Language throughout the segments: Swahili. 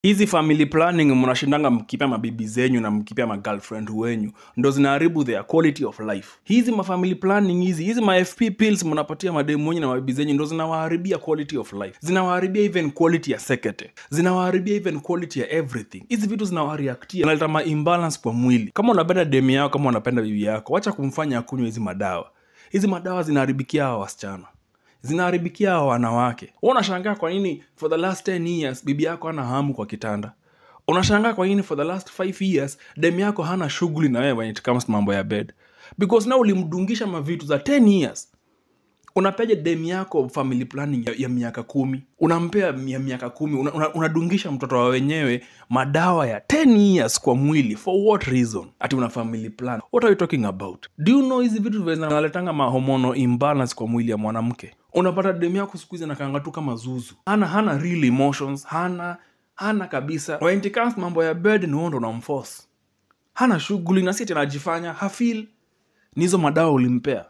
Hizi family planning mnashindanga mkipea mabibi zenyu na mkipea magirlfriend wenyu ndo zinaharibu their quality of life. Hizi family planning hizi ma FP pills mnapatia mademu wenyu na mabibi zenyu ndo zinawaharibia quality of life. Zinawaharibia even quality ya sekete. Zinawaharibia even quality ya everything. Hizi vitu zinawareactia. Zinaleta ma imbalance kwa mwili. Kama unapenda demu yako, kama unapenda bibi yako, acha kumfanya akunywe hizi madawa. Hizi madawa zinaharibikia hawa wasichana. Zinaharibikia hawa wanawake. Unashangaa kwa nini for the last 10 years bibi yako hana hamu kwa kitanda. Unashangaa kwa nini for the last 5 years demu yako hana shughuli na wewe when it comes to mambo ya bed. Because now ulimdungisha mavitu za 10 years. Unapeje demu yako family planning ya miaka 10. Unampea ya miaka 10. Unadungisha mtoto wa wenyewe madawa ya 10 years kwa mwili. For what reason? Ati una family plan. What are you talking about? Do you know hizi vitu vinaletanga hormonal imbalance kwa mwili ya mwanamke? Unapata demu yako siku hizi anakaanga tu kama zuzu. Hana real emotions, hana kabisa. When it comes mambo ya bed ni ndo unamforce. Hana shughuli na sisi anajifanya hafeel. Nizo madawa ulimpea.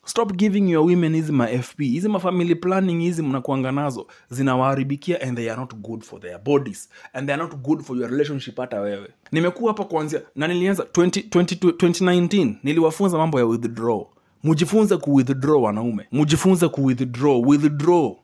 Stop giving your women hizi ma FP. Hizi ma family planning hizi mnakuanga nazo zinawaharibikia and they are not good for their bodies and they are not good for your relationship hata wewe. Nimekuwa hapa kuanzia na nilianza 2019 niliwafunza mambo ya withdraw. Mujifunze ku-withdraw wanaume. Mujifunze ku-withdraw.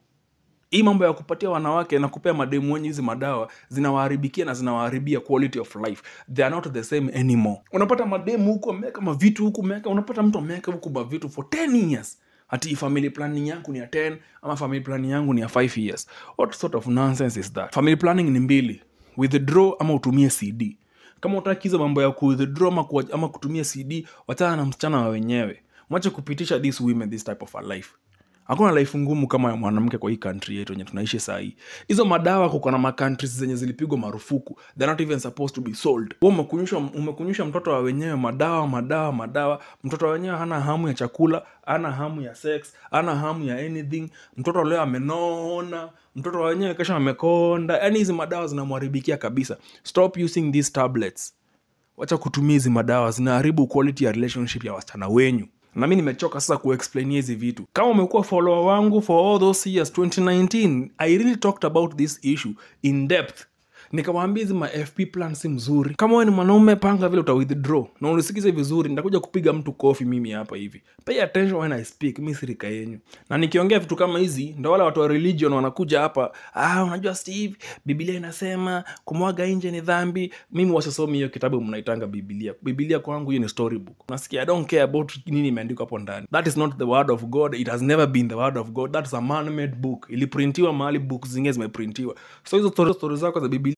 Hii mambo ya kupatia wanawake na kupea mademu wenyu hizi madawa zinawaharibikia na zinawaharibia quality of life. They are not the same anymore. Unapata mademu huko ameweka mavitu huko ameweka, unapata mtu ameweka huko mavitu for 10 years. Ati family planning yangu ni ya 10 ama family planning yangu ni ya 5 years. What sort of nonsense is that? Family planning ni mbili. Withdraw ama utumie CD. Kama utaki hizo mambo ya ku-withdraw ama kutumia CD, wachana na msichana wa wenyewe. Mwache kupitisha these women this type of a life. Hakuna life ngumu kama ya mwanamke kwa hii country yetu yenye tunaishi saa hii. Hizo madawa kuko na ma countries zenye zilipigwa marufuku. They're not even supposed to be sold. Wewe umekunyusha mtoto wa wenyewe madawa. Mtoto wa wenyewe hana hamu ya chakula, hana hamu ya sex, hana hamu ya anything. Mtoto leo amenona, mtoto wa wenyewe kesho amekonda. Yaani hizi madawa zinamharibikia kabisa. Stop using these tablets. Wacha kutumia hizi madawa, zinaharibu quality ya relationship ya wasichana wenyu. Na mimi nimechoka sasa kuexplain hizi vitu. Kama umekuwa follower wangu for all those years 2019, I really talked about this issue in depth. Nikawaambia hizi ma FP plan si mzuri. Kama wewe ni mwanaume, panga vile uta withdraw. Na unisikize vizuri, nitakuja kupiga mtu kofi mimi hapa hivi. Pay attention when I speak, mimi sirika yenu. Na nikiongea vitu kama hizi, ndio wale watu wa religion wanakuja hapa, unajua Steve, Biblia inasema kumwaga nje ni dhambi. Mimi wasisomi hiyo kitabu mnaitanga Biblia. Biblia kwangu hiyo ni storybook. Nasikia I don't care about nini imeandikwa hapo ndani. That is not the word of God. It has never been the word of God. That's a man-made book. Iliprintiwa mahali books zingine zimeprintiwa. So hizo stories zako za Biblia